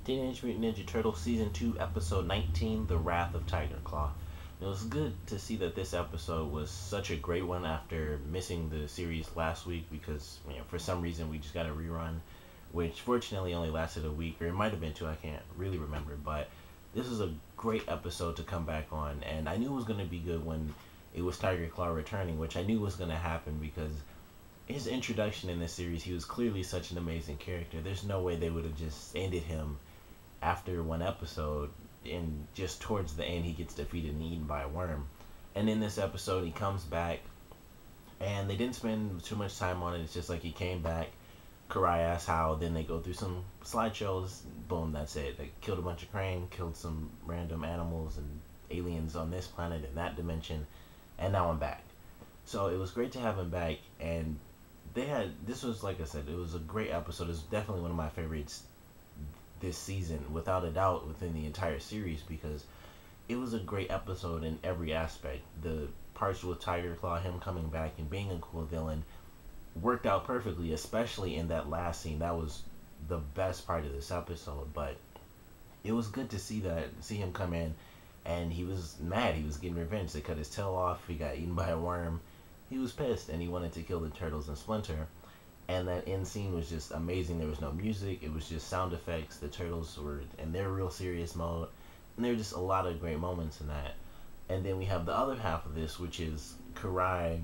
Teenage Mutant Ninja Turtles Season 2, Episode 19, The Wrath of Tiger Claw. It was good to see that this episode was such a great one after missing the series last week because, for some reason we just got a rerun, which fortunately only lasted a week, or it might have been two, I can't really remember, but this is a great episode to come back on, and I knew it was going to be good when it was Tiger Claw returning, which I knew was going to happen because his introduction in this series, he was clearly such an amazing character. There's no way they would have just ended him after one episode, and just towards the end he gets defeated and eaten by a worm. And in this episode he comes back, and they didn't spend too much time on it. It's just like he came back, Karai asks how, then they go through some slideshows, boom, that's it. They killed a bunch of Krang, killed some random animals and aliens on this planet in that dimension, and now I'm back. So it was great to have him back, and this was, like I said, it was a great episode. It was definitely one of my favorites this season, without a doubt, within the entire series, because it was a great episode in every aspect. The parts with Tiger Claw, him coming back and being a cool villain, worked out perfectly, especially in that last scene. That was the best part of this episode. But it was good to see him come in, and he was mad. He was getting revenge. They cut his tail off. He got eaten by a worm. He was pissed, and he wanted to kill the turtles and Splinter. And that end scene was just amazing. There was no music. It was just sound effects. The turtles were in their real serious mode. And there were just a lot of great moments in that. And then we have the other half of this, which is Karai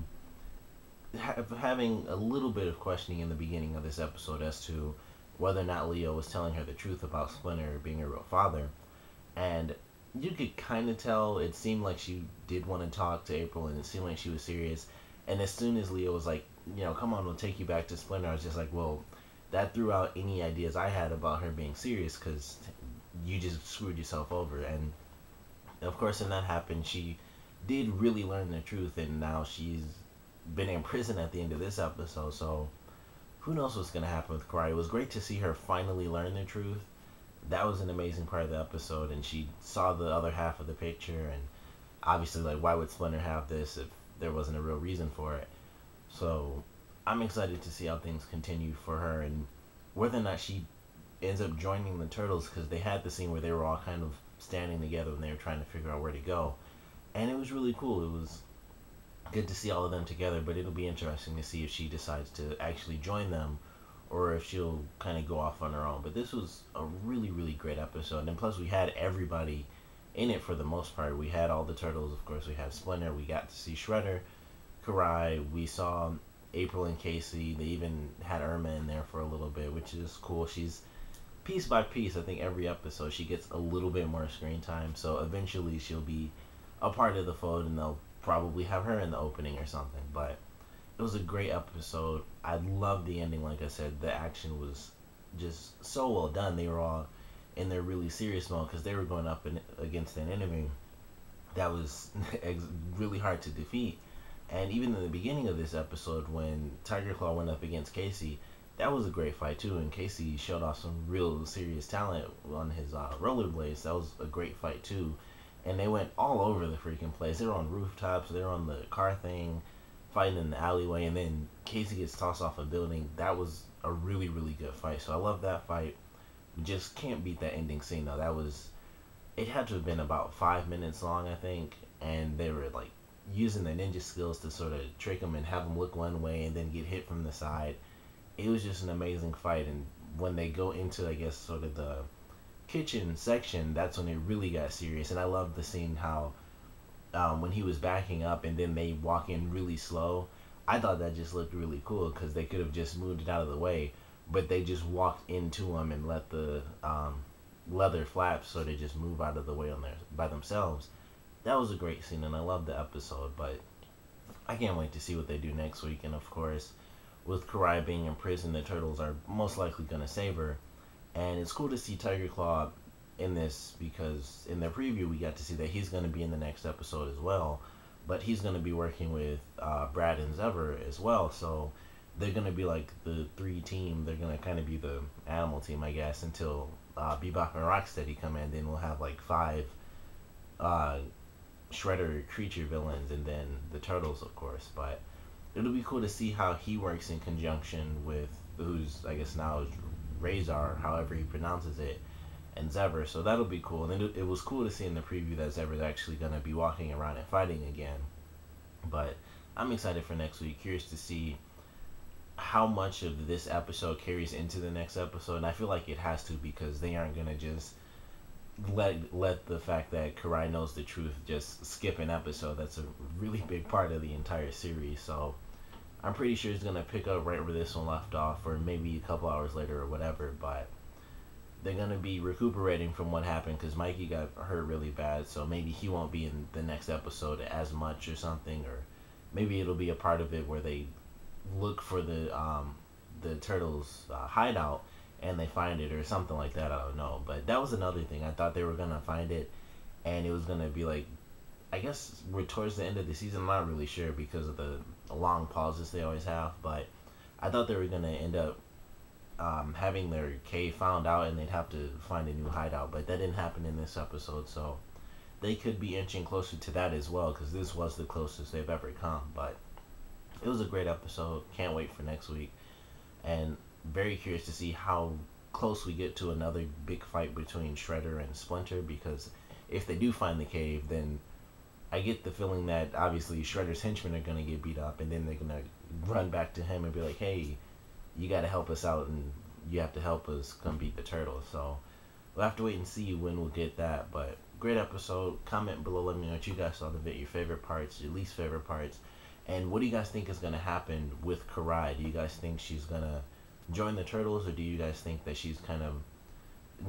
having a little bit of questioning in the beginning of this episode as to whether or not Leo was telling her the truth about Splinter being a real father. And you could kind of tell. It seemed like she did want to talk to April, and it seemed like she was serious. And as soon as Leo was like, come on, we'll take you back to Splinter, I was just like, well, that threw out any ideas I had about her being serious, because you just screwed yourself over. And of course, when that happened, she did really learn the truth, and now she's been in prison at the end of this episode. So who knows what's going to happen with Karai. It was great to see her finally learn the truth. That was an amazing part of the episode, and she saw the other half of the picture, and obviously, like, why would Splinter have this if there wasn't a real reason for it? So I'm excited to see how things continue for her, and whether or not she ends up joining the turtles, because they had the scene where they were all kind of standing together and they were trying to figure out where to go, and it was really cool. It was good to see all of them together, but it'll be interesting to see if she decides to actually join them or if she'll kind of go off on her own. But this was a really, really great episode, and plus we had everybody in it for the most part. We had all the turtles, of course. We had Splinter. We got to see Shredder, Karai. We saw April and Casey. They even had Irma in there for a little bit, which is cool. She's piece by piece. I think every episode she gets a little bit more screen time, so eventually she'll be a part of the fold, and they'll probably have her in the opening or something. But it was a great episode. I loved the ending. Like I said, the action was just so well done. They were all in their really serious mode because they were going up against an enemy that was really hard to defeat. And even in the beginning of this episode, when Tiger Claw went up against Casey, that was a great fight too. And Casey showed off some real serious talent on his rollerblades. That was a great fight too. And they went all over the freaking place. They were on rooftops. They were on the car thing, fighting in the alleyway. And then Casey gets tossed off a building. That was a really, really good fight. So I love that fight. Just can't beat that ending scene though. It had to have been about 5 minutes long, I think. And they were like using their ninja skills to sort of trick him and have him look one way and then get hit from the side. It was just an amazing fight. And when they go into, I guess, sort of the kitchen section, that's when it really got serious. And I loved the scene how when he was backing up and then they walk in really slow. I thought that just looked really cool because they could have just moved it out of the way, but they just walked into him and let the leather flaps sort of just move out of the way by themselves. That was a great scene, and I loved the episode. But I can't wait to see what they do next week. And of course, with Karai being in prison, the turtles are most likely going to save her. And it's cool to see Tiger Claw in this because in the preview we got to see that he's going to be in the next episode as well. But he's going to be working with Brad and Zever as well. So they're going to be like the three team. They're going to kind of be the animal team, I guess, until Bebop and Rocksteady come in. Then we'll have like 5 Shredder creature villains and then the turtles, of course. But it'll be cool to see how he works in conjunction with who's, I guess now is Razor, however he pronounces it, and Zebra. So that'll be cool. And it was cool to see in the preview that Zebra's actually gonna be walking around and fighting again. But I'm excited for next week. Curious to see how much of this episode carries into the next episode, and I feel like it has to, because they aren't gonna just let the fact that Karai knows the truth just skip an episode. That's a really big part of the entire series. So I'm pretty sure it's gonna pick up right where this one left off, or maybe a couple hours later or whatever. But they're gonna be recuperating from what happened because Mikey got hurt really bad. So maybe he won't be in the next episode as much or something, or maybe it'll be a part of it where they look for the turtles hideout and they find it or something like that. I don't know, but that was another thing. I thought they were gonna find it and it was gonna be like, I guess we're towards the end of the season. I'm not really sure because of the long pauses they always have, but I thought they were gonna end up having their cave found out and they'd have to find a new hideout, but that didn't happen in this episode. So they could be inching closer to that as well, because this was the closest they've ever come. But it was a great episode. Can't wait for next week. And very curious to see how close we get to another big fight between Shredder and Splinter, because if they do find the cave, then I get the feeling that obviously Shredder's henchmen are going to get beat up, and then they're going to run back to him and be like, hey, you got to help us out, and you have to help us come beat the turtles. So we'll have to wait and see when we'll get that. But great episode. Comment below, let me know what you guys thought of it, your favorite parts, your least favorite parts. And what do you guys think is going to happen with Karai? Do you guys think she's going to join the Turtles, or do you guys think that she's kind of,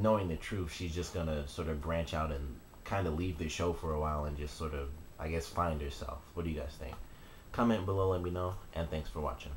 knowing the truth, she's just going to sort of branch out and kind of leave the show for a while and just sort of, I guess, find herself? What do you guys think? Comment below, let me know, and thanks for watching.